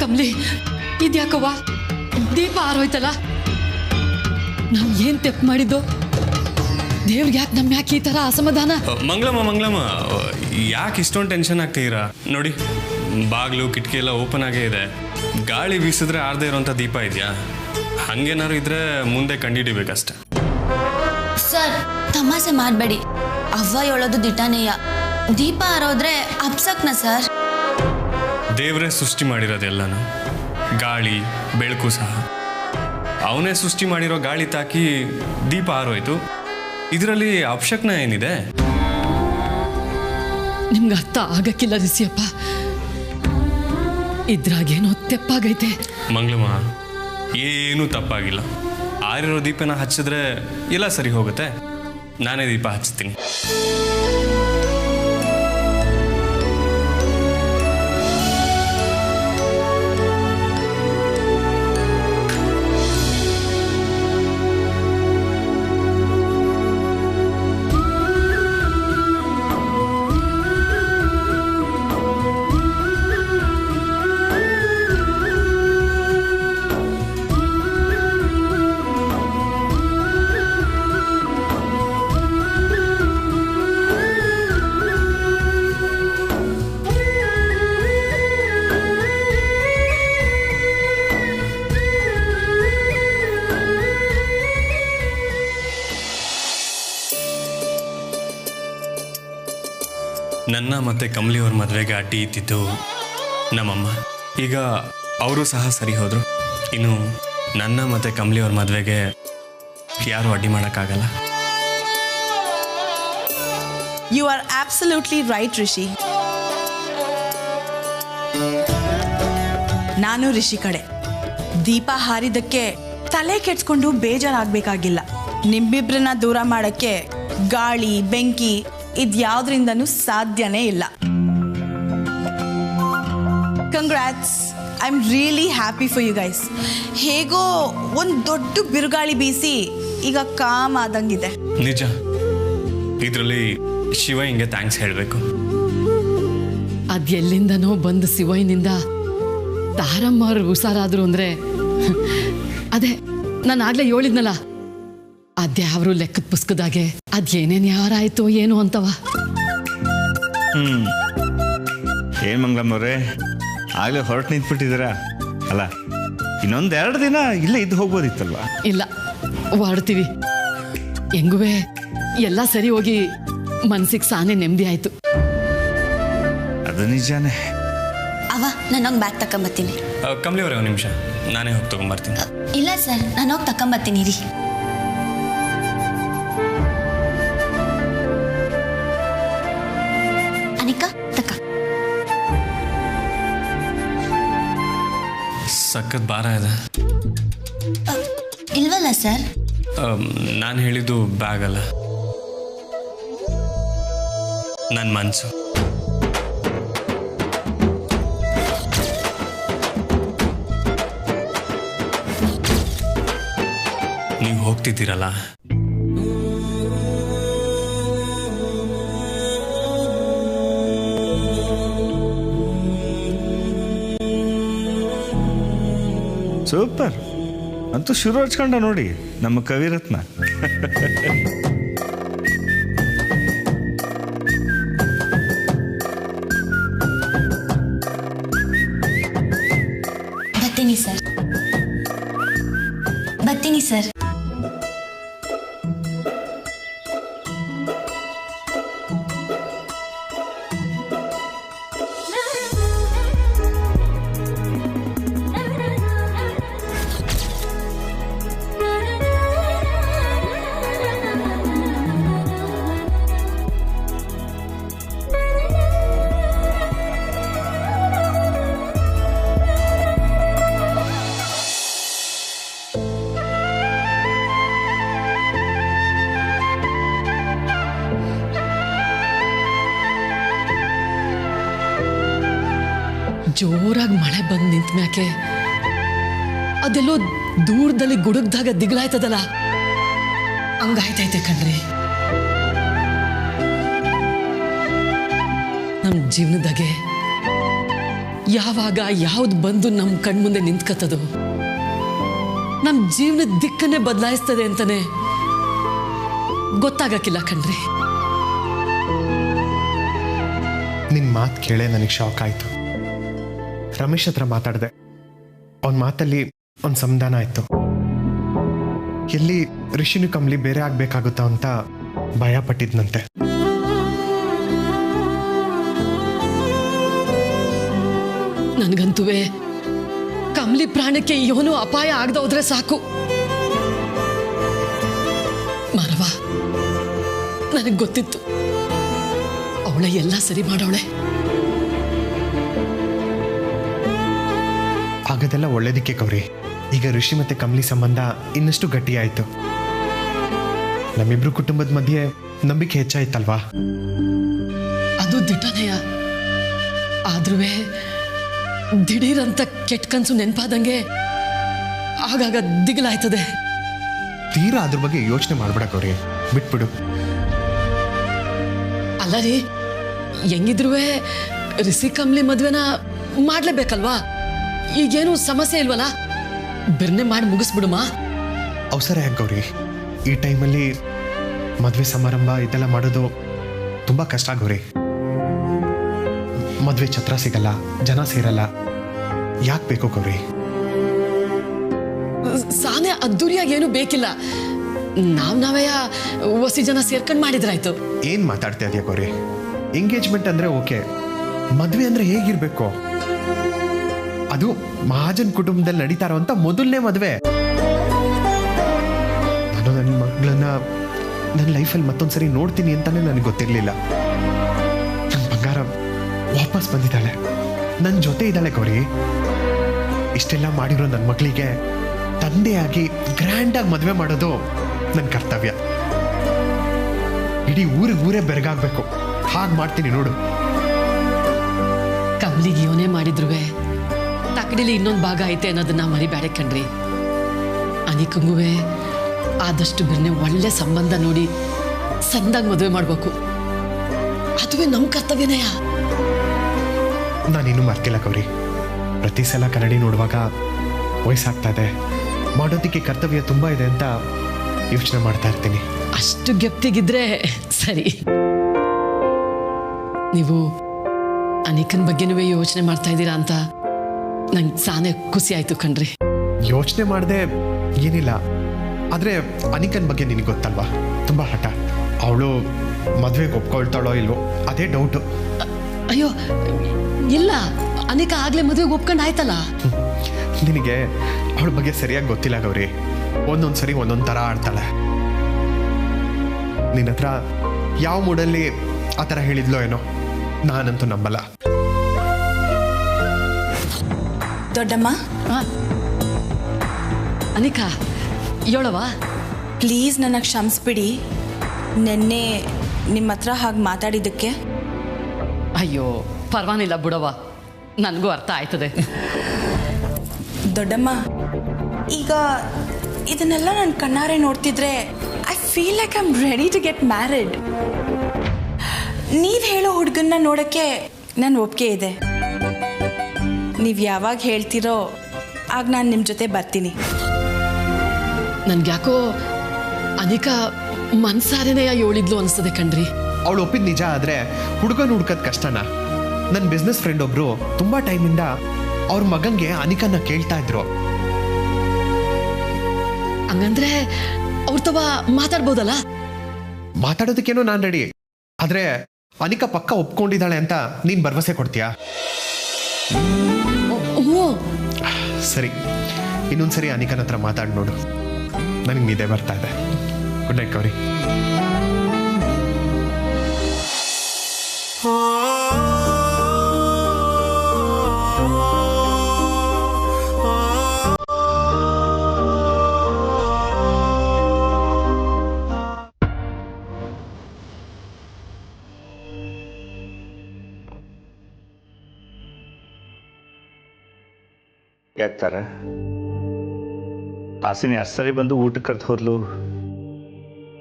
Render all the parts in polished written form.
ಕಮ್ಲಿ ಇದ್ಯಾಕವ್ವ ದೀಪ ಆರೋಯ್ತಲ್ಲ ನಾವು ಏನ್ ತೆಪ್ಪು ಮಾಡಿದ್ದು ದೇವ್ರಿಗೆ ಯಾಕೆ ನಮ್ಮ ಯಾಕೆ ಈ ತರ ಅಸಮಾಧಾನ ಮಂಗಳಮ್ಮ ಯಾಕೆ ಇಷ್ಟೊಂದು ಟೆನ್ಷನ್ ಆಗ್ತೀರಾ ನೋಡಿ ಬಾಗಿಲು ಕಿಟಕಿ ಎಲ್ಲ ಓಪನ್ ಆಗೇ ಇದೆ ಗಾಳಿ ಬೀಸಿದ್ರೆ ಆರ್ದೇ ಇರೋಂಥ ದೀಪ ಇದೆಯಾ ಹಂಗೇನಾದ್ರು ಇದ್ರೆ ಮುಂದೆ ಕಂಡಿಡಿಬೇಕಷ್ಟೆ ಸರ್ ತಮಾಷೆ ಮಾಡಬೇಡಿ ಅವ್ವ ಹೇಳೋದು ದಿಟಾನೇಯ ದೀಪ ಆರೋದ್ರೆ ಅಪ್ಸಕ್ನ ಸರ್ ದೇವರೇ ಸೃಷ್ಟಿ ಮಾಡಿರೋದೆಲ್ಲನೂ ಗಾಳಿ ಬೆಳಕು ಸಹ ಅವನೇ ಸೃಷ್ಟಿ ಮಾಡಿರೋ ಗಾಳಿ ತಾಕಿ ದೀಪ ಆರೋಯ್ತು ಇದರಲ್ಲಿ ಅಪಶಕ್ನ ಏನಿದೆ ನಿಮ್ಗೆ ಅರ್ಥ ಆಗಕ್ಕಿಲ್ಲ ರಿಸಿಯಪ್ಪ ಇದ್ರಾಗೇನೋ ತೆಪ್ಪಾಗೈತೆ ಮಂಗಳಮ್ಮ ಏನೂ ತಪ್ಪಾಗಿಲ್ಲ ಆರಿರೋ ದೀಪನ ಹಚ್ಚಿದ್ರೆ ಎಲ್ಲ ಸರಿ ಹೋಗುತ್ತೆ ನಾನೇ ದೀಪ ಹಚ್ತೀನಿ ನನ್ನ ಮತ್ತು ಕಮಲಿಯವ್ರ ಮದುವೆಗೆ ಅಡ್ಡಿ ಇದ್ದಿದ್ದು ನಮ್ಮಮ್ಮ ಈಗ ಅವರು ಸಹ ಸರಿ ಹೋದರು ಇನ್ನು ನನ್ನ ಮತ್ತು ಕಮಲಿಯವ್ರ ಮದುವೆಗೆ ಯಾರು ಅಡ್ಡಿ ಮಾಡೋಕ್ಕಾಗಲ್ಲ you are absolutely right Rishi ನಾನು ರಿಷಿ ಕಡೆ ದೀಪ ಹಾರಿದಕ್ಕೆ ತಲೆ ಕೆಡ್ಸ್ಕೊಂಡು ಬೇಜಾರಾಗಬೇಕಾಗಿಲ್ಲ ನಿಮ್ಮಿಬ್ರನ್ನ ದೂರ ಮಾಡೋಕ್ಕೆ ಗಾಳಿ ಬೆಂಕಿ ಇದ್ಯಾವುದರಿಂದನೂ ಸಾಧ್ಯನೇ ಇಲ್ಲ congrats I am really happy for you guys ಹೇಗೋ ಒಂದು ದೊಡ್ಡ ಬಿರುಗಾಳಿ ಬೀಸಿ ಈಗ ಕಾಮ್ ಆದಂಗಿದೆ ನಿಜ ಇದರಲ್ಲಿ ಶಿವ ಹಿಂಗೆ ಥ್ಯಾಂಕ್ಸ್ ಹೇಳಬೇಕು ಅದೆಲ್ಲಿಂದನೋ ಬಂದು ಶಿವಯ್ಯನಿಂದ ತಾರಮ್ಮವ್ರು ಹುಷಾರಾದ್ರು ಅಂದ್ರೆ ಅದೇ ನಾನು ಆಗ್ಲೇ ಹೇಳಿದ್ನಲ್ಲ ಅದ್ಯಾವ್ರು ಲೆಕ್ಕದ ಪುಸ್ತಕದಾಗೆ ಅದೇನೇನು ಯಾರಾಯ್ತು ಏನು ಅಂತವ ಏನು ಮಂಗಳಮ್ಮವ್ರೆ ಆಗಲೇ ಹೊರಟು ನಿಂತ್ಬಿಟ್ಟಿದ್ದೀರಾ ಅಲ್ಲ ಇನ್ನೊಂದೆರಡು ದಿನ ಇಲ್ಲೇ ಇದ್ದು ಹೋಗ್ಬೋದಿತ್ತಲ್ವಾ ಇಲ್ಲ ಹೊರಡ್ತೀವಿ ಹೆಂಗುವೆ ಎಲ್ಲ ಸರಿ ಹೋಗಿ ಮನ್ಸಿಗೆ ಸಾನೆ ನೆಮ್ಮದಿ ಆಯ್ತು ಅದು ನಿಜಾನೇ ಅವ ನಾನೋಗಿ ಬ್ಯಾಗ್ ತಕೊಂಬತ್ತೀನಿ ಕಮಲಿಯವರೇ ಒಂದು ನಿಮಿಷ ನಾನೇ ಹೋಗಿ ತೊಗೊಂಬರ್ತೀನಿ ಇಲ್ಲ ಸರ್ ನಾನು ಹೋಗಿ ತಕೊಂಬತ್ತೀನಿ ರೀ ಅನಿಕಾ ತಕ್ಕ ಸಖತ್ ಭಾರ ಇದೆ ಇಲ್ವಲ್ಲ ಸರ್ ನಾನು ಹೇಳಿದ್ದು ಬ್ಯಾಗ್ ಅಲ್ಲ ನನ್ನ ಮನಸ್ಸು ನೀವು ಹೋಗ್ತಿದ್ದೀರಲ್ಲ ಸೂಪರ್ ಅಂತೂ ಶುರು ಹಚ್ಕೊಂಡ ನೋಡಿ ನಮ್ಮ ಕವಿರತ್ನ ಬರ್ತೀನಿ ಸರ್ ಬರ್ತೀನಿ ಸರ್ ಜೋರಾಗಿ ಮಳೆ ಬಂದು ನಿಂತ ಮ್ಯಾಕೆ ಅದೆಲ್ಲೋ ದೂರದಲ್ಲಿ ಗುಡುಗ್ದಾಗ ದಿಗ್ಲಾಯ್ತದಲ್ಲ ಹಂಗಾಯ್ತೈತೆ ಕಣ್ರಿ ನಮ್ಮ ಜೀವನದಾಗೆ ಯಾವಾಗ ಯಾವ್ದು ಬಂದು ನಮ್ಮ ಕಣ್ಮುಂದೆ ನಿಂತ್ಕತ್ತದು ನಮ್ಮ ಜೀವನದ ದಿಕ್ಕನ್ನೇ ಬದಲಾಯಿಸ್ತದೆ ಅಂತಾನೆ ಗೊತ್ತಾಗಕ್ಕಿಲ್ಲ ಕಣ್ರಿ. ನಿನ್ನ ಮಾತು ಕೇಳೇ ನನಗೆ ಶಾಕ್ ಆಯಿತು. ರಮೇಶ್ ಹತ್ರ ಮಾತಾಡಿದೆ. ಅವನ ಮಾತಲ್ಲಿ ಒಂದು ಸಮಾಧಾನ ಆಯಿತು. ಎಲ್ಲಿ ಋಷಿನು ಕಮಲಿ ಬೇರೆ ಆಗ್ಬೇಕಾಗುತ್ತಾ ಅಂತ ಭಯ ಪಟ್ಟಿದ್ನಂತೆ. ನನ್ಗಂತುವೆ ಕಮಲಿ ಪ್ರಾಣಕ್ಕೆ ಇವನು ಅಪಾಯ ಆಗದ ಹೋದ್ರೆ ಸಾಕು. ಮಾನವ, ನನಗೆ ಗೊತ್ತಿತ್ತು ಅವಳ ಎಲ್ಲ ಸರಿ ಮಾಡೋಳೆ. ಆಗದೆಲ್ಲ ಒಳ್ಳೇದಕ್ಕೆ ಗೌರಿ. ಈಗ ಋಷಿ ಮತ್ತೆ ಕಮಲಿ ಸಂಬಂಧ ಇನ್ನಷ್ಟು ಗಟ್ಟಿಯಾಯಿತು. ನಮ್ಮಿಬ್ರು ಕುಟುಂಬದ ಮಧ್ಯೆ ನಂಬಿಕೆ ಹೆಚ್ಚಾಯ್ತಲ್ವಾ? ಅದು ದಿಟನೆಯ. ಆದ್ರೂ ದಿಢೀರಂತ ಕೆಟ್ಟ ಕನ್ಸು ನೆನಪಾದಂಗೆ ಆಗಾಗ ದಿಗಿಲಾಯ್ತದೆ. ತೀರಾ ಅದ್ರ ಬಗ್ಗೆ ಯೋಚನೆ ಮಾಡ್ಬೇಡ ಗೌರಿ, ಬಿಟ್ಬಿಡು. ಅಲ್ಲ ರೀ, ಹೆಂಗಿದ್ರು ರಿಷಿ ಕಮಲಿ ಮದ್ವೆನ ಮಾಡ್ಲೇಬೇಕಲ್ವಾ? ಈಗೇನು ಸಮಸ್ಯೆ ಇಲ್ವಲ್ಲ? ಬಿರ್ನೆ ಮಾಡಿ ಮುಗಿಸ್ಬಿಡುಮಾ? ಅವಸರ ಯಾಕೆ ಗೌರಿ? ಈ ಟೈಮಲ್ಲಿ ಮದುವೆ ಸಮಾರಂಭ ಇದೆಲ್ಲ ಮಾಡೋದು ತುಂಬ ಕಷ್ಟ ಗೌರಿ. ಮದುವೆ ಛತ್ರ ಸಿಗಲ್ಲ, ಜನ ಸೇರಲ್ಲ. ಯಾಕೆ ಬೇಕು ಗೌರಿ? ಸಾನೆ ಅದ್ದೂರಿಯಾಗಿ ಏನು ಬೇಕಿಲ್ಲ. ನಾವೇ ಹೊಸಿ ಜನ ಸೇರ್ಕೊಂಡು ಮಾಡಿದ್ರಾಯ್ತು. ಏನ್ ಮಾತಾಡ್ತಾ ಇದೆಯಾ ಗೌರಿ? ಎಂಗೇಜ್ಮೆಂಟ್ ಅಂದ್ರೆ ಓಕೆ, ಮದುವೆ ಅಂದ್ರೆ ಹೇಗಿರ್ಬೇಕು? ಅದು ಮಹಾಜನ್ ಕುಟುಂಬದಲ್ಲಿ ನಡೀತಾ ಇರುವಂತ ಮೊದಲನೇ ಮದುವೆ. ನಾನು ನನ್ನ ಮಗಳನ್ನ ನನ್ನ ಲೈಫಲ್ಲಿ ಮತ್ತೊಂದ್ಸರಿ ನೋಡ್ತೀನಿ ಅಂತಾನೆ ನನಗೆ ಗೊತ್ತಿರಲಿಲ್ಲ. ನನ್ನ ಬಂಗಾರ ವಾಪಸ್ ಬಂದಿದ್ದಾಳೆ, ನನ್ನ ಜೊತೆ ಇದ್ದಾಳೆ ಗೌರಿ. ಇಷ್ಟೆಲ್ಲ ಮಾಡಿರೋ ನನ್ನ ಮಗಳಿಗೆ ತಂದೆಯಾಗಿ ಗ್ರ್ಯಾಂಡಾಗಿ ಮದುವೆ ಮಾಡೋದು ನನ್ನ ಕರ್ತವ್ಯ. ಇಡೀ ಊರೇ ಬೆರಗಾಗಬೇಕು. ಹಾಗೆ ಮಾಡ್ತೀನಿ ನೋಡು. ಕಮಲಿಗೆ ಇವನೇ ಮಾಡಿದ್ರುವೆ ತಕಡಿಲಿ ಇನ್ನೊಂದು ಭಾಗ ಐತೆ ಅನ್ನೋದನ್ನ ಮರಿಬೇಡ ಕಣ್ರಿ. ಅನಿಕಂಗುವೆ ಆದಷ್ಟು ಬಿರ್ನೆ ಒಳ್ಳೆ ಸಂಬಂಧ ನೋಡಿ ಸಂದಾಗ ಮದುವೆ ಮಾಡ್ಬೇಕು. ಅದುವೇ ನಮ್ಮ ಕರ್ತವ್ಯನೇಯ. ನಾನಿನ್ನೂ ಮರ್ತಿಲ್ಲ ಗೌರಿ. ಪ್ರತಿ ಸಲ ಕನ್ನಡಿ ನೋಡುವಾಗ ವಯಸ್ಸಾಗ್ತಾ ಇದೆ, ಮಾಡೋದಕ್ಕೆ ಕರ್ತವ್ಯ ತುಂಬ ಇದೆ ಅಂತ ಯೋಚನೆ ಮಾಡ್ತಾ ಇರ್ತೀನಿ. ಅಷ್ಟು ಗೆಪ್ತಿಗಿದ್ರೆ ಸರಿ. ನೀವು ಅನಿಕನ್ ಬಗ್ಗೆನೂ ಯೋಚನೆ ಮಾಡ್ತಾ ಇದ್ದೀರಾ ಅಂತ ನಂಗೆ ಸಾನೆ ಖುಷಿ ಆಯ್ತು ಕಣ್ರಿ. ಯೋಚನೆ ಮಾಡದೆ ಏನಿಲ್ಲ, ಆದರೆ ಅನಿಕನ್ ಬಗ್ಗೆ ನಿನಗೆ ಗೊತ್ತಲ್ವಾ, ತುಂಬ ಹಠ. ಅವಳು ಮದುವೆಗೆ ಒಪ್ಕೊಳ್ತಾಳೋ ಇಲ್ವೋ ಅದೇ ಡೌಟು. ಅಯ್ಯೋ ಇಲ್ಲ, ಅನಿಕ ಆಗ್ಲೇ ಮದುವೆಗೆ ಒಪ್ಕೊಂಡು ಆಯ್ತಲ್ಲ. ನಿನಗೆ ಅವಳ ಬಗ್ಗೆ ಸರಿಯಾಗಿ ಗೊತ್ತಿಲ್ಲ ಗೌರಿ. ಒಂದೊಂದು ಸರಿ ಒಂದೊಂದು ಥರ ಆಡ್ತಾಳೆ. ನಿನ್ನ ಹತ್ರ ಯಾವ ಮೂಡಲ್ಲಿ ಆ ಥರ ಹೇಳಿದ್ಲೋ ಏನೋ, ನಾನಂತೂ ನಂಬಲ್ಲ. ದೊಡ್ಡಮ್ಮ, ಅನಿಕಾ ಹೇಳವಾ? ಪ್ಲೀಸ್ ನನ್ನ ಕ್ಷಮಿಸ್ಬಿಡಿ, ನೆನ್ನೆ ನಿಮ್ಮ ಹತ್ರ ಹಾಗೆ ಮಾತಾಡಿದ್ದಕ್ಕೆ. ಅಯ್ಯೋ ಪರವಾಗಿಲ್ಲ ಬಿಡವ, ನನಗೂ ಅರ್ಥ ಆಯ್ತದೆ. ದೊಡ್ಡಮ್ಮ, ಈಗ ಇದನ್ನೆಲ್ಲ ನಾನು ಕಣ್ಣಾರೆ ನೋಡ್ತಿದ್ರೆ I feel like I am ready to get married. ನೀವು ಹೇಳೋ ಹುಡುಗನ್ನ ನೋಡೋಕ್ಕೆ ನನ್ನ ಒಪ್ಪಿಗೆ ಇದೆ. ನೀವು ಯಾವಾಗ ಹೇಳ್ತೀರೋ ಆಗ ನಾನು ನಿಮ್ಮ ಜೊತೆ ಬರ್ತೀನಿ. ನನ್ಗ್ಯಾಕೋ ಅನಿಕಾ ಮನ್ಸಾರೇನೆ ಹೇಳಿದ್ಲು ಅನಿಸ್ತದೆ ಕಣ್ರಿ. ಅವಳು ಒಪ್ಪಿದ ನಿಜ ಆದರೆ ಹುಡುಗನ ಹುಡ್ಕೋದು ಕಷ್ಟನಾ? ನನ್ನ ಬಿಸ್ನೆಸ್ ಫ್ರೆಂಡ್ ಒಬ್ರು ತುಂಬ ಟೈಮಿಂದ ಅವ್ರ ಮಗಂಗೆ ಅನಿಕನ್ನ ಕೇಳ್ತಾ ಇದ್ರು. ಹಂಗಂದ್ರೆ ಅವ್ರ ತವ ಮಾತಾಡ್ಬೋದಲ್ಲ? ಮಾತಾಡೋದಕ್ಕೇನೋ ನಾನು ರೆಡಿ, ಆದರೆ ಅನಿಕಾ ಪಕ್ಕ ಒಪ್ಕೊಂಡಿದ್ದಾಳೆ ಅಂತ ನೀನು ಭರವಸೆ ಕೊಡ್ತೀಯಾ? ಸರಿ, ಇನ್ನೊಂದ್ಸರಿ ಅನಿಕನ ಹತ್ರ ಮಾತಾಡಿ ನೋಡು. ನನಗೆ ನಿದ್ದೆ ಬರ್ತಾ ಇದೆ. Good night Gauri. ಯಾಕ್ತಾರ ಹಾಸಿನಿ ಅಷ್ಟರಿ ಬಂದು ಊಟಕ್ಕೆ ಕರೆದು ಹೋದ್ಲು,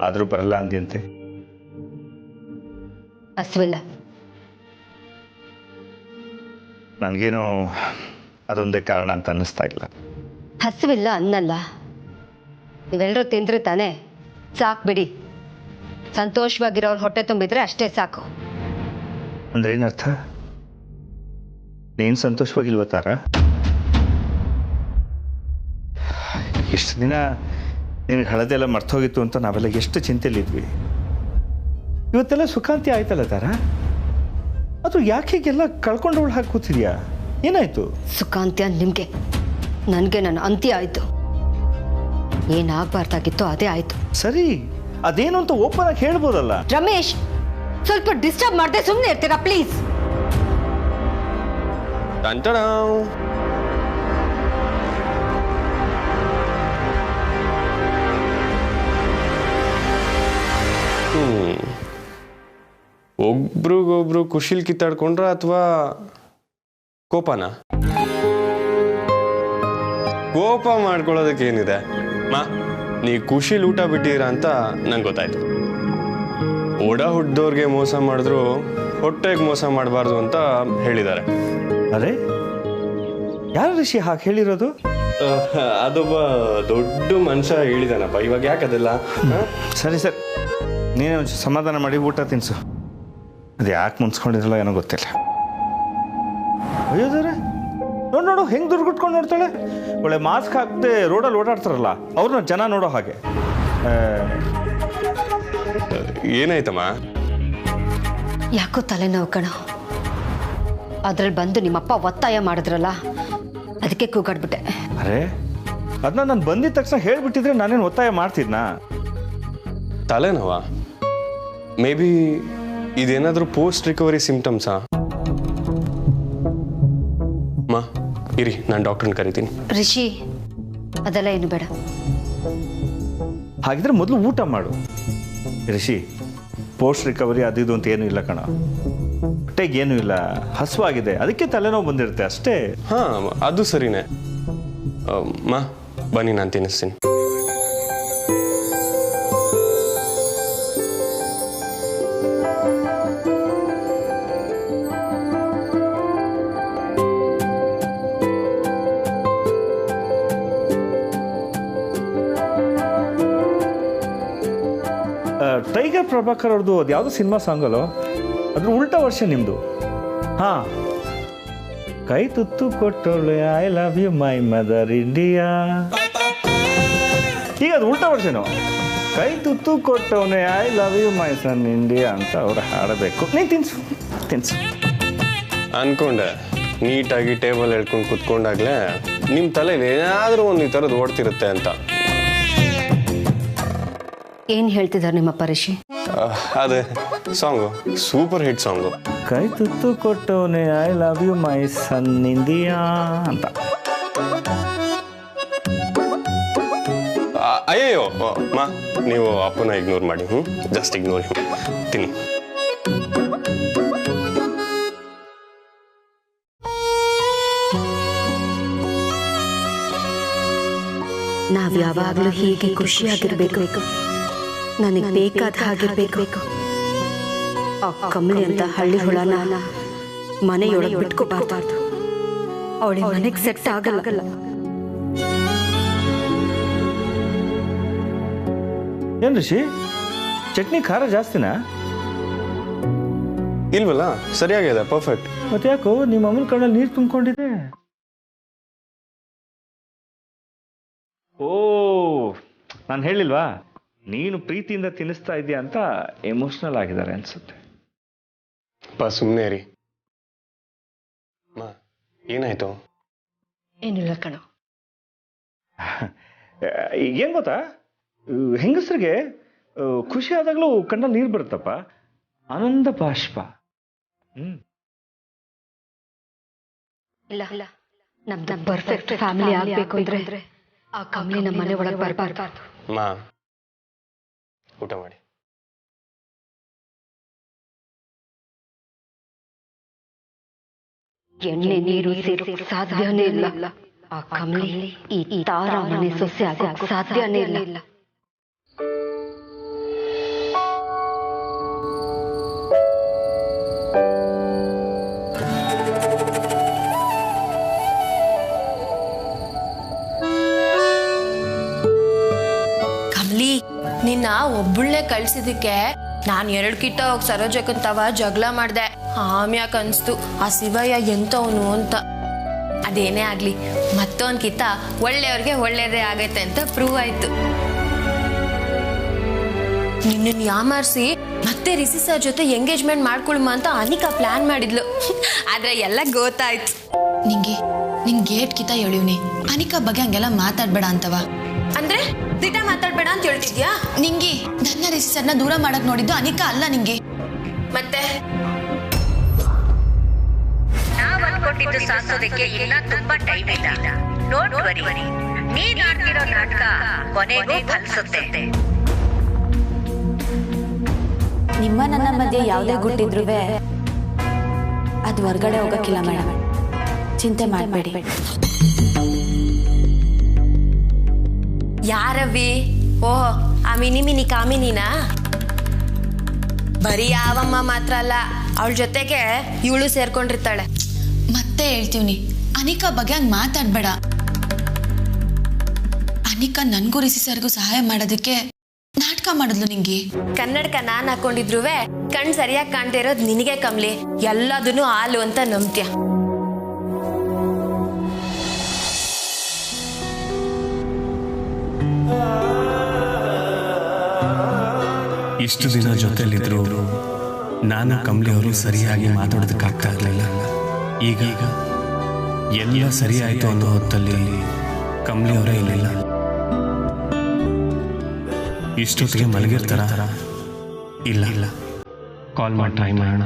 ಆದರೂ ಬರಲ್ಲ ಅಂದ್ಯಂತೆ. ಹಸುವಿಲ್ಲ. ನನಗೇನು ಅದೊಂದೇ ಕಾರಣ ಅಂತ ಅನ್ನಿಸ್ತಾ ಇಲ್ಲ. ಹಸಿವಿಲ್ಲ ಅನ್ನಲ್ಲ, ನೀವೆಲ್ಲರೂ ತಿಂದ್ರೆ ತಾನೇ ಸಾಕು ಬಿಡಿ. ಸಂತೋಷವಾಗಿರೋರು ಹೊಟ್ಟೆ ತುಂಬಿದ್ರೆ ಅಷ್ಟೇ ಸಾಕು. ಅಂದ್ರೆ ಏನರ್ಥ? ನೀನು ಸಂತೋಷವಾಗಿಲ್ವ ತಾರ? ಇಷ್ಟು ದಿನ ನಿನಗೆ ಹಳದೆಲ್ಲ ಮರ್ತೋಗಿತ್ತು ಅಂತ ನಾವೆಲ್ಲ ಎಷ್ಟು ಚಿಂತೆಯಲ್ಲಿದ್ವಿ. ಇವತ್ತೆಲ್ಲ ಸುಖಾಂತಿ ಆಯ್ತಲ್ಲ ತಾರ? ಅದು ಯಾಕೆ ಹೀಗೆಲ್ಲ ಕಳ್ಕೊಂಡವಳು ಹಾಕಿ ಕೂತಿದ್ಯಾ? ಏನಾಯ್ತು? ಸುಖಾಂತ್ಯ ನಿಮಗೆ, ನನಗೆ ನನ್ನ ಅಂತ್ಯ ಆಯಿತು. ಏನಾಗಬಾರ್ದಾಗಿತ್ತು ಅದೇ ಆಯಿತು. ಸರಿ, ಅದೇನು ಅಂತ ಓಪನ್ ಆಗಿ ಹೇಳ್ಬೋದಲ್ಲ. ರಮೇಶ್, ಸ್ವಲ್ಪ ಡಿಸ್ಟರ್ಬ್ ಮಾಡದೆ ಸುಮ್ಮನೆ ಇರ್ತೀರಾ ಪ್ಲೀಸ್? ಒಬ್ರಿಗೊಬ್ರು ಖುಷಿಲ್ ಕಿತ್ತಾಡ್ಕೊಂಡ್ರ ಅಥವಾ ಕೋಪನ? ಕೋಪ ಮಾಡ್ಕೊಳ್ಳೋದಕ್ಕೆ ಏನಿದೆ ಮಾ? ನೀ ಖುಷಿಲ್ ಊಟ ಬಿಟ್ಟಿದ್ದೀರಾ ಅಂತ ನಂಗೆ ಗೊತ್ತಾಯ್ತು. ಓಡ ಹುಡ್ದವ್ರಿಗೆ ಮೋಸ ಮಾಡಿದ್ರು ಹೊಟ್ಟೆಗೆ ಮೋಸ ಮಾಡಬಾರ್ದು ಅಂತ ಹೇಳಿದ್ದಾರೆ. ಅರೆ, ಯಾರು ಋಷಿ ಹಾಗೆ ಹೇಳಿರೋದು? ಅದೊಬ್ಬ ದೊಡ್ಡ ಮನುಷ್ಯ ಹೇಳಿದಾನಪ್ಪ. ಇವಾಗ ಯಾಕದೆಲ್ಲ? ಸರಿ ಸರಿ, ನೀನೇ ಒಂಚೂರು ಸಮಾಧಾನ ಮಾಡಿ ಊಟ ತಿನ್ಸು. ಅದು ಯಾಕೆ ಮುನ್ಸ್ಕೊಂಡಿರಲ್ಲ ಏನೋ ಗೊತ್ತಿಲ್ಲ. ಅಯ್ಯೋದಾರೆ, ನೋಡು ನೋಡು ಹೆಂಗೆ ದುರ್ಗುಟ್ಕೊಂಡು ನೋಡ್ತಾಳೆ. ಒಳ್ಳೆ ಮಾಸ್ಕ್ ಹಾಕದೆ ರೋಡಲ್ಲಿ ಓಡಾಡ್ತಾರಲ್ಲ ಅವ್ರನ್ನ ಜನ ನೋಡೋ ಹಾಗೆ. ಏನಾಯ್ತಮ್ಮ? ಯಾಕೋ ತಲೆನೋವು ಕಣ. ಅದ್ರಲ್ಲಿ ಬಂದು ನಿಮ್ಮಪ್ಪ ಒತ್ತಾಯ ಮಾಡಿದ್ರಲ್ಲ, ಅದಕ್ಕೆ ಕೂಗಾಡ್ಬಿಟ್ಟೆ. ಅರೆ, ಅದನ್ನ ನಾನು ಬಂದಿದ ತಕ್ಷಣ ಹೇಳ್ಬಿಟ್ಟಿದ್ರೆ ನಾನೇನು ಒತ್ತಾಯ ಮಾಡ್ತಿದ್ನಾ? ತಲೆನೋವಾ? ಮೇ ಬಿ ಇದೇನಾದರೂ ಪೋಸ್ಟ್ ರಿಕವರಿ ಸಿಂಪ್ಟಮ್ಸಾ? ಮಾ ಇರಿ, ನಾನು ಡಾಕ್ಟ್ರನ್ನ ಕರಿತೀನಿ. ರಿಷಿ, ಅದೆಲ್ಲ ಏನು ಬೇಡ. ಹಾಗಿದ್ರೆ ಮೊದಲು ಊಟ ಮಾಡು. ರಿಷಿ, ಪೋಸ್ಟ್ ರಿಕವರಿ ಅದು ಇದು ಅಂತ ಏನೂ ಇಲ್ಲ ಕಣ. ಹೊಟ್ಟೆಗೆ ಏನೂ ಇಲ್ಲ, ಹಸುವಾಗಿದೆ, ಅದಕ್ಕೆ ತಲೆನೋವು ಬಂದಿರುತ್ತೆ ಅಷ್ಟೇ. ಹಾಂ, ಅದು ಸರಿನೇ. ಮಾ ಬನ್ನಿ, ನಾನು ತಿನ್ನಿಸ್ತೀನಿ. ಟೈಗರ್ ಪ್ರಭಾಕರ್ ಅವ್ರದ್ದು ಅದು ಯಾವುದೋ ಸಿನಿಮಾ ಸಾಂಗಲ್ಲೋ, ಅದ್ರ ಉಲ್ಟಾ ವರ್ಷನ್ ನಿಮ್ಮದು. ಹಾಂ, ಕೈ ತುತ್ತು ಕೊಟ್ಟೋಳೆ I love you my mother India. ಈಗ ಅದು ಉಲ್ಟಾ ವರ್ಷನು. ಕೈ ತುತ್ತು ಕೊಟ್ಟವನೆ I love you my son India ಅಂತ ಅವ್ರು ಹಾಡಬೇಕು. ನೀನು ತಿನ್ಸು ತಿನ್ಸು. ಅನ್ಕೊಂಡೆ ನೀಟಾಗಿ ಟೇಬಲ್ ಹೇಳ್ಕೊಂಡು ಕುತ್ಕೊಂಡಾಗ್ಲೇ ನಿಮ್ಮ ತಲೆಯಲ್ಲಿ ಏನಾದರೂ ಒಂದು ಈ ಥರದ್ದು ಓಡ್ತಿರುತ್ತೆ ಅಂತ. ಏನು ಹೇಳ್ತಿದ್ದಾರೆ ನಿಮ್ಮಪ್ಪ ರಿಷಿ? ಅದೇ ಸಾಂಗು, ಸೂಪರ್ ಹಿಟ್ ಸಾಂಗು. ಕೈ ತುತ್ತು ಕೊಟ್ಟವನೆ I love you my son India ಅಂತ. ಅಯ್ಯಯ್ಯೋ ಮಾ, ನೀವು ಅಪ್ಪನ ಇಗ್ನೋರ್ ಮಾಡಿ. ಜಸ್ಟ್ ಇಗ್ನೋರ್ ತಿನ್ನಿ. ನಾವ್ ಯಾವಾಗಲೂ ಹೀಗೆ ಖುಷಿಯಾಗಿರ್ಬೇಕು, ನನಗೆ ಬೇಕಾದ ಹಾಗಿರ್ಬೇಕು. ಆ ಕಮಲಿ ಅಂತ ಹಳ್ಳಿ ಹುಳನ ಮನೆಯೊಳಗೆ ಬಿಟ್ಕೋಬಾರ್ದು. ಅವಳಿ ಮನೆಗೆ ಸೆಟ್ ಆಗಲ್ಲ. ಏನು ಋಷಿ, ಚಟ್ನಿ ಖಾರ ಜಾಸ್ತಿನಾ? ಇಲ್ವಲ್ಲ, ಸರಿಯಾಗಿದೆ, ಪರ್ಫೆಕ್ಟ್. ಮತ್ತೆ ಯಾಕೋ ನಿಮ್ಮ ಅಮ್ಮನ ಕಣ್ಣಲ್ಲಿ ನೀರು ತುಂಬಿಕೊಂಡಿದೆ? ಓ, ನಾನು ಹೇಳಿಲ್ವಾ, ನೀನು ಪ್ರೀತಿಯಿಂದ ತಿನ್ನಿಸ್ತಾ ಇದೆಯಾ ಅಂತ ಎಮೋಷನಲ್ ಆಗಿದ್ದಾರೆ ಅನ್ಸುತ್ತೆ. ಸುಮ್ಮನೆ ರೀ. ಏನಾಯ್ತು? ಏನಿಲ್ಲ ಕಣೋ. ಏನು ಗೊತ್ತಾ, ಹೆಂಗಸರಿಗೆ ಖುಷಿ ಆದಾಗಲೂ ಕಣ್ಣಲ್ಲಿ ನೀರು ಬರುತ್ತಪ್ಪ, ಆನಂದ ಬಾಷ್ಪ. ಇಲ್ಲ, ನಮ್ದು ಪರ್ಫೆಕ್ಟ್ ಫ್ಯಾಮಿಲಿ ಆಗಬೇಕು ಅಂದ್ರೆ ಆ ಕಮಲಿ ನಮ್ಮ ಮನೆ ಒಳಗೆ ಬರಬಾರ್ದು. ಮಾ, ಊಟ ಮಾಡಿ. ಎಣ್ಣೆ ನೀರು ಸೇರೋಕೆ ಸಾಧ್ಯನೇ ಇಲ್ಲ. ಆ ಕಮಲಿ ಈ ತಾರ ಮನೆ ಸೊಸೆ ಆಗೋಕೆ ಸಾಧ್ಯನೇ ಇಲ್ಲ. ನಿನ್ನ ಒಬ್ಬಳನ್ನೇ ಕಳ್ಸಿದಕ್ಕೆ ನಾನು 2 ಕಿತ್ತ ಹೋಗಿ ಸರೋಜಕ್ಕಂತವ ಜಗಳ ಮಾಡ್ದೆ. ಆಮ್ಯಾಕ ಅನ್ಸ್ತು ಆ ಶಿವಯ್ಯ ಎಂತವನು ಅಂತ. ಅದೇನೇ ಆಗ್ಲಿ ಮತ್ತೊಂದ್ ಕಿತ್ತ ಒಳ್ಳೆಯವ್ರಿಗೆ ಒಳ್ಳೇದೇ ಆಗೈತೆ ಅಂತ ಪ್ರೂವ್ ಆಯ್ತು. ನಿನ್ನ ಯಾಮಾರಿಸಿ ಮತ್ತೆ ರಿಷಿ ಸರ್ ಜೊತೆ ಎಂಗೇಜ್ಮೆಂಟ್ ಮಾಡ್ಕೊಳ್ಮ ಅಂತ ಅನಿಕಾ ಪ್ಲಾನ್ ಮಾಡಿದ್ಲು. ಆದ್ರೆ ಎಲ್ಲ ಗೊತ್ತಾಯ್ತು. ನಿಂಗೆ ಗೇಟ್ ಕಿತ ಎಳಿವ್ನಿ ಅನಿಕಾ ಬಗ್ಗೆ ಹಂಗೆಲ್ಲ ಮಾತಾಡ್ಬೇಡ ಅಂತವ. ಅಂದ್ರೆ ದಿಟ ಮಾತಾಡ್ಬೇಡ ಅಂತ ಹೇಳ್ತಿದ್ಯಾ? ನಿಂಗೆ ನನ್ನ ರಿಷಿ ಸರ್ನ ದೂರ ಮಾಡಕ್ ನೋಡಿದ್ದು ಅನಿಕಾ ಅಲ್ಲ ನಿಂಗೆ. ಮತ್ತೆ ನಾವು ಅನ್ಕೊಂಡಿದ್ದು ಸಾಧಿಸೋದಕ್ಕೆ ಇನ್ನ ತುಂಬಾ ಟೈಮ್ ಇಲ್ಲ. ಡೋಂಟ್ ವರಿ, ನೀನ್ ಆಡ್ತಿರೋ ನಾಟಕ ಕೊನೆಗೂ ಫಲಿಸುತ್ತೆ. ನಿಮ್ಮ ನನ್ನ ಮಧ್ಯೆ ಯಾವುದೇ ಗುಟ್ಟಿದ್ರು ಅದು ಹೊರಗಡೆ ಹೋಗಕ್ಕಿಲ್ಲ ಮೇಡಮ್. ಚಿಂತೆ ಮಾಡಬೇಡಿ. ಯಾರವಿ? ಓಹೋ, ಆ ಮಿನಿ ಕಾಮಿನಿನಾ? ಬರೀ ಯಾವಮ್ಮ ಮಾತ್ರ ಅಲ್ಲ, ಅವಳ ಜೊತೆಗೆ ಇವಳು ಸೇರ್ಕೊಂಡಿರ್ತಾಳೆ. ಮತ್ತೆ ಹೇಳ್ತೀವ್ನಿ ಅನಿಕಾ ಬಗ್ಗೆ ಹಂಗೆ ಮಾತಾಡ್ಬೇಡ. ಅನಿಕಾ ನನ್ಗೂ ರಿಷಿ ಸರ್ಗೂ ಸಹಾಯ ಮಾಡೋದಕ್ಕೆ ನಾಟಕ ಮಾಡಿದ್ಲು ನಿಂಗೆ. ಕನ್ನಡಕ ನಾನ್ ಹಾಕೊಂಡಿದ್ರು ಕಣ್ ಸರಿಯಾಗಿ ಕಾಣ್ತಾ ಇರೋದು ನಿನಗೆ ಕಮ್ಲಿ. ಎಲ್ಲದನ್ನು ಹಾಲು ಅಂತ ನಂಬ್ತ್ಯ. ಇಷ್ಟು ದಿನ ಜೊತೆಲಿದ್ರು ನಾನು ಕಮಲಿ ಅವರು ಸರಿಯಾಗಿ ಮಾತಾಡೋದಕ್ಕಾಗ್ತಾ ಇರಲಿಲ್ಲ. ಈಗ ಎಲ್ಲ ಸರಿ ಆಯಿತು ಅನ್ನೋ ಹೊತ್ತಲ್ಲಿ ಕಮಲಿ ಅವರೇ ಇರಲಿಲ್ಲ. ಇಷ್ಟೊತ್ತಿಗೆ ಮಲಗಿರ್ತಾರ? ಇಲ್ಲ, ಕಾಲ್ ಮಾಡಿ ಟ್ರೈ ಮಾಡೋಣ.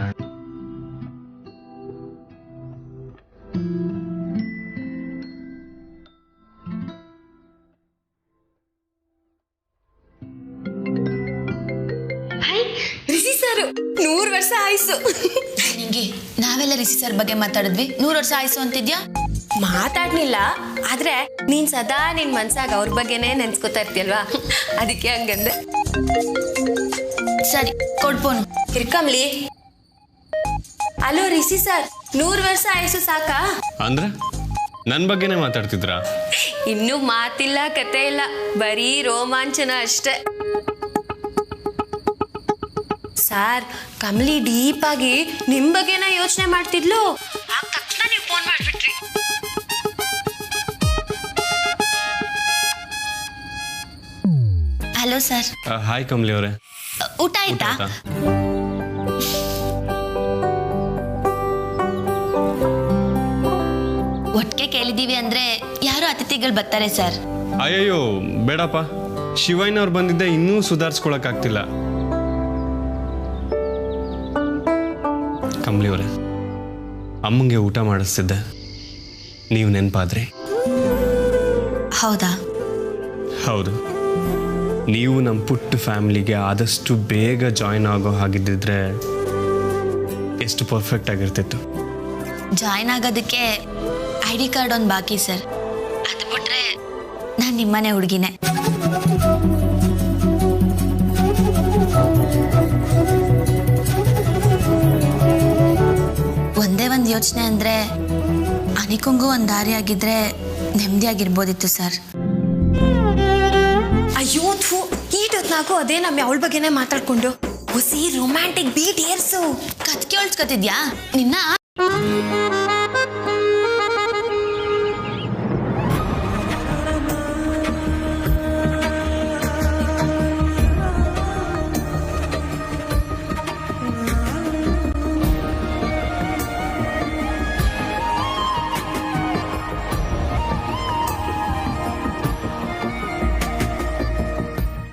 ರಿಷಿ ಸರ್ 100 ವರ್ಷ ಆಯ್ಸು. ನಿಂಗೆ ನಾವೆಲ್ಲ ರಿಷಿ ಸರ್ ಬಗ್ಗೆ ಮಾತಾಡಿದ್ವಿ, 100 ವರ್ಷ ಆಯ್ಸು ಅಂತಿದ್ಯಾ? ಮಾತಾಡ್ಲಿಲ್ಲ, ಆದ್ರೆ ನೀನ್ ಸದಾ ನಿನ್ ಮನ್ಸಾಗ ಅವ್ರ ಬಗ್ಗೆನೇ ನೆನ್ಸ್ಕೊತಾ ಇರ್ತೀಯಲ್ವಾ, ಅದಕ್ಕೆ ಹಂಗಂದೆ. ಸರಿ ಕೊಡ್ಬೋನು. ಹಿರ್ಕಮ್ಲಿ. ಅಲೋ ರಿಷಿ ಸರ್, 100 ವರ್ಷ ಆಯ್ಸು ಸಾಕಾ? ಅಂದ್ರೆ ನನ್ನ ಬಗ್ಗೆನೇ ಮಾತಾಡ್ತಿದ್ರಾ? ಇನ್ನೂ ಮಾತಿಲ್ಲ ಕತೆ ಇಲ್ಲ, ಬರೀ ರೋಮಾಂಚನ ಅಷ್ಟೆ. ಸರ್, ಕಮಲಿ ಡೀಪ್ ಆಗಿ ನಿಮ್ ಬಗ್ಗೆನ ಯೋಚನೆ ಮಾಡ್ತಿದ್ಲು. ಆಗ ತಕ್ಷಣ ನೀವು ಫೋನ್ ಮಾಡ್ಬಿಟ್ರಿ. Hello sir. ಹಾಯ್ ಕಮಲಿ ಅವರೇ, ಊಟ ಆಯ್ತಾ? ಒಟ್ಟಿಗೆ ಕೇಳಿದೀವಿ ಅಂದ್ರೆ ಯಾರು ಅತಿಥಿಗಳು ಬರ್ತಾರೆ ಸರ್. ಅಯ್ಯಯ್ಯೋ ಬೇಡಪ್ಪ, ಶಿವಯ್ಯನವ್ರು ಬಂದಿದ್ದೆ ಇನ್ನೂ ಸುಧಾರಿಸ್ಕೊಳಕ್ಕಾಗ್ತಿಲ್ಲ. ಕಮಲಿ ಅವರೇ, ಅಮ್ಮಂಗೆ ಊಟ ಮಾಡಿಸ್ತಿದ್ದೆ, ನೀವು ನೆನಪಾದ್ರಿ? ಹೌದಾ? ಹೌದು. ನೀವು ನಮ್ಮ ಪುಟ್ಟ ಫ್ಯಾಮಿಲಿಗೆ ಆದಷ್ಟು ಬೇಗ ಜಾಯಿನ್ ಆಗೋ ಹಾಗಿದ್ದಿದ್ರೆ ಎಷ್ಟು ಪರ್ಫೆಕ್ಟ್ ಆಗಿರ್ತಿತ್ತು. ಜಾಯಿನ್ ಆಗೋದಕ್ಕೆ ID ಕಾರ್ಡ್ ಒಂದು ಬಾಕಿ ಸರ್. ಅದು ಬಿಟ್ರೆ ನಾನು ನಿಮ್ಮನೆ ಹುಡುಗಿನೇ. ಒಂದೇ ಒಂದು ಯೋಚನೆ ಅಂದರೆ ಅನಿಕಂಗೂ ಒಂದು ದಾರಿ ಆಗಿದ್ರೆ ನೆಮ್ಮದಿಯಾಗಿರ್ಬೋದಿತ್ತು ಸರ್. ಅಯ್ಯೋ ಥೂ, ಈಟೊತ್ನಾಗೂ ಅದೇ ನಮ್ಮ ಅವಳ ಬಗ್ಗೆನೇ ಮಾತಾಡ್ಕೊಂಡು ಹೊಸಿ ರೊಮ್ಯಾಂಟಿಕ್ ಬೀಟ್ ಏರ್ಸು. ಕತ್ಕೆ ಹೊಳ್ಸ್ಕೊತಿದ್ಯಾ ನಿನ್ನ?